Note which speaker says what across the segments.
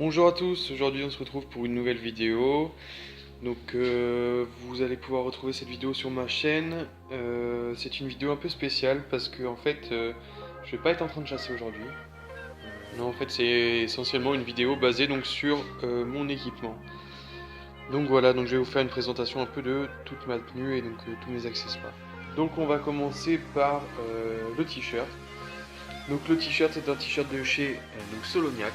Speaker 1: Bonjour à tous, aujourd'hui on se retrouve pour une nouvelle vidéo. Donc vous allez pouvoir retrouver cette vidéo sur ma chaîne. C'est une vidéo un peu spéciale parce que en fait je vais pas être en train de chasser aujourd'hui. Non, en fait c'est essentiellement une vidéo basée donc sur mon équipement. Donc voilà, donc je vais vous faire une présentation un peu de toute ma tenue et donc tous mes accessoires. Donc on va commencer par le t-shirt. Donc le t-shirt c'est un t-shirt de chez donc Soloniac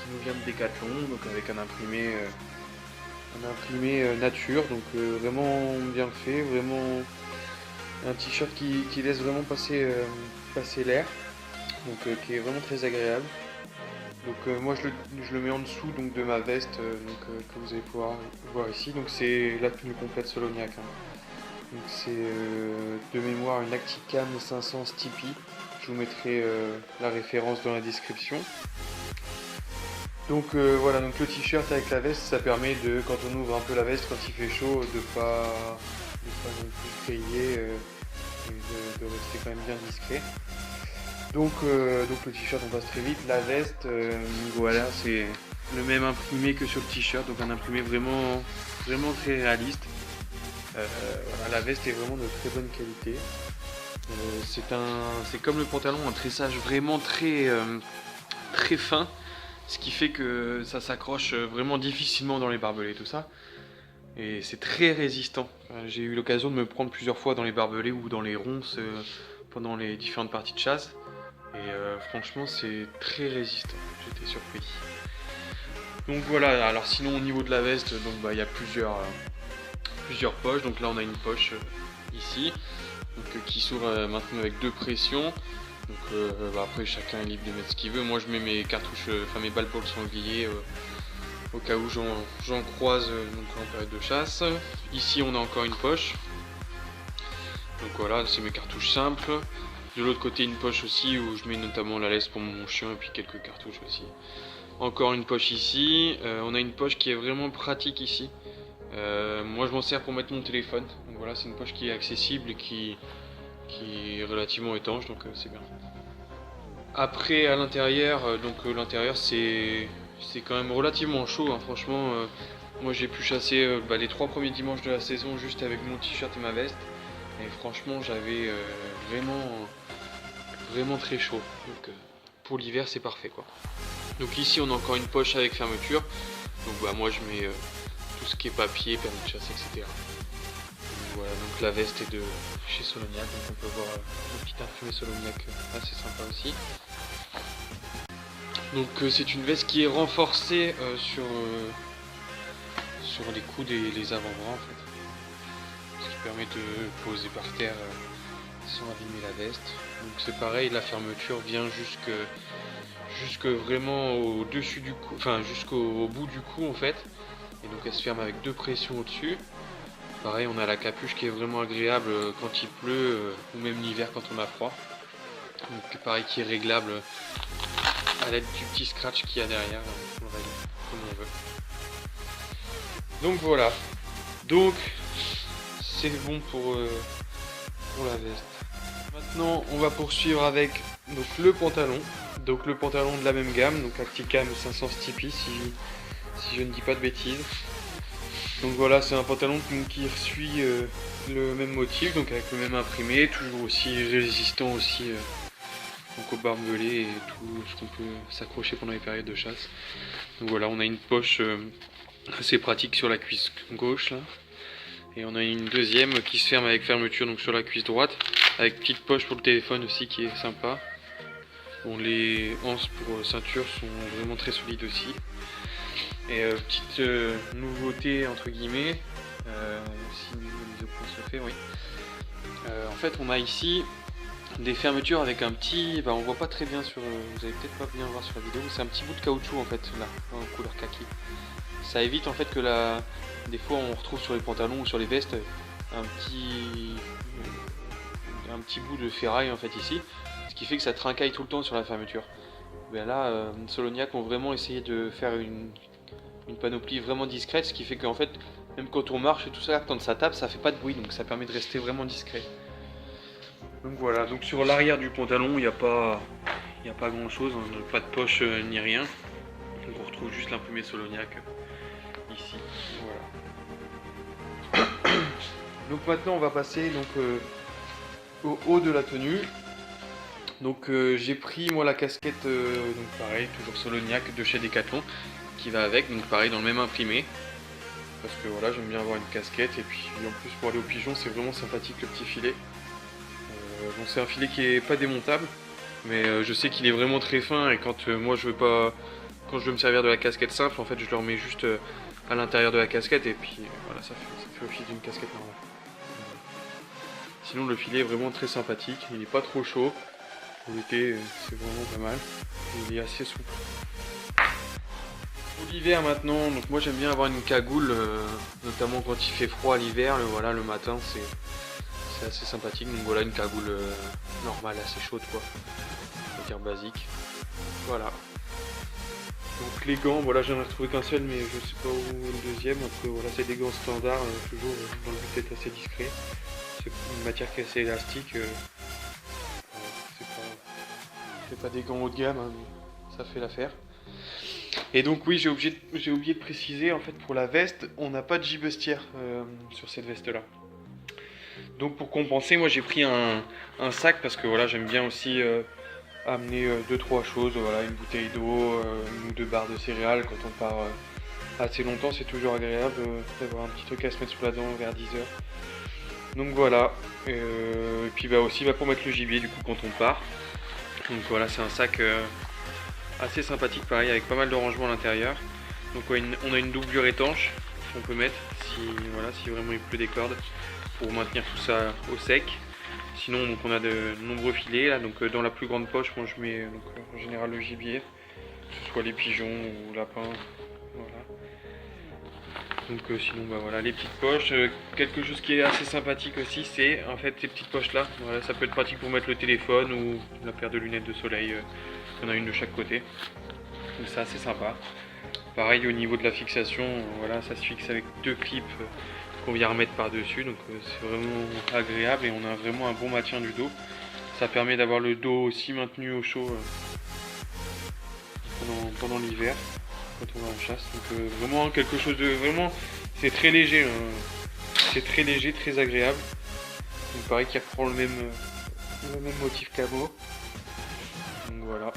Speaker 1: qui nous vient de Decathlon, donc avec un imprimé nature, donc vraiment bien fait, vraiment un t-shirt qui laisse vraiment passer l'air, donc qui est vraiment très agréable. Donc moi je le mets en dessous donc de ma veste que vous allez pouvoir voir ici. Donc c'est la tenue complète Soloniac, hein. Donc c'est de mémoire une Acticam 500 Stipi. Je vous mettrai la référence dans la description. Donc voilà, donc le t-shirt avec la veste, ça permet de, quand on ouvre un peu la veste quand il fait chaud, de pas non plus crier et de rester quand même bien discret. Donc le t-shirt on passe très vite. La veste, voilà, c'est le même imprimé que sur le t-shirt, donc un imprimé vraiment très réaliste. Voilà, la veste est vraiment de très bonne qualité. C'est comme le pantalon, un tressage vraiment très fin, ce qui fait que ça s'accroche vraiment difficilement dans les barbelés, tout ça. Et c'est très résistant. J'ai eu l'occasion de me prendre plusieurs fois dans les barbelés ou dans les ronces pendant les différentes parties de chasse. Et franchement, c'est très résistant. J'étais surpris. Donc voilà, alors sinon au niveau de la veste, donc il y a plusieurs poches. Donc là on a une poche ici, donc, qui s'ouvre maintenant avec deux pressions. Donc après chacun est libre de mettre ce qu'il veut. Moi je mets mes cartouches, enfin mes balles pour le sanglier au cas où j'en croise donc en période de chasse. Ici on a encore une poche. Donc voilà, c'est mes cartouches simples. De l'autre côté une poche aussi où je mets notamment la laisse pour mon chien et puis quelques cartouches aussi. Encore une poche ici. On a une poche qui est vraiment pratique ici. Moi je m'en sers pour mettre mon téléphone. Donc voilà, c'est une poche qui est accessible et qui est relativement étanche, donc c'est bien. Après à l'intérieur, l'intérieur c'est quand même relativement chaud, hein. Franchement, moi j'ai pu chasser les 3 premiers dimanches de la saison juste avec mon t-shirt et ma veste. Et franchement j'avais vraiment très chaud. Donc pour l'hiver c'est parfait quoi. Donc ici on a encore une poche avec fermeture. Donc moi je mets tout ce qui est papier, permis de chasse, etc. Voilà, donc la veste est de chez Soloniac, donc on peut voir le petit imprimé Soloniac assez sympa aussi. Donc c'est une veste qui est renforcée sur les coudes et les avant-bras en fait. Ce qui permet de poser par terre sans abîmer la veste. Donc c'est pareil, la fermeture vient jusque vraiment au dessus du cou, enfin jusqu'au bout du cou en fait. Et donc elle se ferme avec deux pressions au-dessus. Pareil, on a la capuche qui est vraiment agréable quand il pleut ou même l'hiver quand on a froid. Donc pareil, qui est réglable à l'aide du petit scratch qu'il y a derrière, on règle comme on veut. Donc voilà. Donc c'est bon pour la veste. Maintenant, on va poursuivre avec donc le pantalon. Donc le pantalon de la même gamme, donc Acticam 500 Stipi si je ne dis pas de bêtises. Donc voilà, c'est un pantalon qui suit le même motif, donc avec le même imprimé, toujours aussi résistant aussi donc au barbelé et tout ce qu'on peut s'accrocher pendant les périodes de chasse. Donc voilà, on a une poche assez pratique sur la cuisse gauche là. Et on a une deuxième qui se ferme avec fermeture donc sur la cuisse droite, avec petite poche pour le téléphone aussi qui est sympa. Bon, les anses pour ceinture sont vraiment très solides aussi. Et petite nouveauté entre guillemets, si la mise au point se fait, oui. En fait on a ici des fermetures avec un petit, on voit pas très bien sur, vous allez peut-être pas bien voir sur la vidéo, mais c'est un petit bout de caoutchouc en fait là, en couleur kaki. Ça évite en fait que des fois on retrouve sur les pantalons ou sur les vestes un petit bout de ferraille en fait ici, ce qui fait que ça trincaille tout le temps sur la fermeture. Ben là, Soloniac ont vraiment essayé de faire une panoplie vraiment discrète, ce qui fait qu'en fait, même quand on marche et tout ça, quand ça tape, ça fait pas de bruit, donc ça permet de rester vraiment discret. Donc voilà, donc sur l'arrière du pantalon, il n'y a pas grand chose, hein, pas de poche ni rien. Donc on retrouve juste l'imprimé Solognac ici. Voilà. Donc maintenant on va passer donc, au haut de la tenue. Donc j'ai pris moi la casquette, donc pareil, toujours Solognac de chez Decathlon, qui va avec, donc pareil dans le même imprimé. Parce que voilà, j'aime bien avoir une casquette, et puis en plus pour aller au pigeon c'est vraiment sympathique le petit filet. Bon, c'est un filet qui est pas démontable, mais je sais qu'il est vraiment très fin, et quand moi je veux pas, quand je veux me servir de la casquette simple, en fait je le remets juste à l'intérieur de la casquette, et puis voilà, ça fait office d'une casquette normale. Sinon le filet est vraiment très sympathique, il est pas trop chaud. Pour l'été, c'est vraiment pas mal. Il est assez souple. Pour l'hiver maintenant, donc moi j'aime bien avoir une cagoule, notamment quand il fait froid l'hiver. Voilà, le matin, c'est assez sympathique. Donc voilà, une cagoule normale, assez chaude quoi. On va dire basique. Voilà. Donc les gants, voilà, j'en ai retrouvé qu'un seul, mais je sais pas où le deuxième. Après voilà, c'est des gants standards, toujours dans le but d'être assez discret. C'est une matière qui est assez élastique. C'est pas des gants haut de gamme, hein, mais ça fait l'affaire. Et donc oui, j'ai oublié de préciser, en fait pour la veste, on n'a pas de gibestière sur cette veste là. Donc pour compenser, moi j'ai pris un sac parce que voilà, j'aime bien aussi amener 2-3 choses, voilà, une bouteille d'eau, une ou deux barres de céréales quand on part assez longtemps, c'est toujours agréable d'avoir un petit truc à se mettre sous la dent vers 10 h. Donc voilà, et puis bah aussi pour mettre le gibier du coup quand on part. Donc voilà, c'est un sac assez sympathique, pareil, avec pas mal de rangements à l'intérieur. Donc on a une doublure étanche qu'on peut mettre si vraiment il pleut des cordes, pour maintenir tout ça au sec. Sinon donc on a de nombreux filets là, donc dans la plus grande poche moi je mets donc, en général le gibier, que ce soit les pigeons ou lapins. Voilà. Donc sinon bah voilà, les petites poches, quelque chose qui est assez sympathique aussi, c'est en fait ces petites poches là. Voilà, ça peut être pratique pour mettre le téléphone ou la paire de lunettes de soleil, il y en a une de chaque côté. Donc c'est assez sympa. Pareil au niveau de la fixation, voilà, ça se fixe avec deux clips qu'on vient remettre par dessus, donc c'est vraiment agréable et on a vraiment un bon maintien du dos. Ça permet d'avoir le dos aussi maintenu au chaud pendant l'hiver quand on va en chasse. Donc vraiment quelque chose de vraiment, c'est très léger, c'est très léger, très agréable. Donc pareil qui reprend le même motif camo. Donc voilà,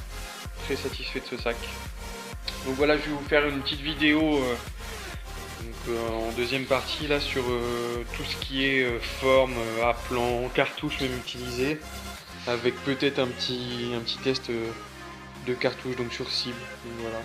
Speaker 1: très satisfait de ce sac. Donc voilà, je vais vous faire une petite vidéo en deuxième partie là sur tout ce qui est forme, appelant, cartouche même utilisée, avec peut-être un petit test de cartouche donc sur cible. Donc voilà.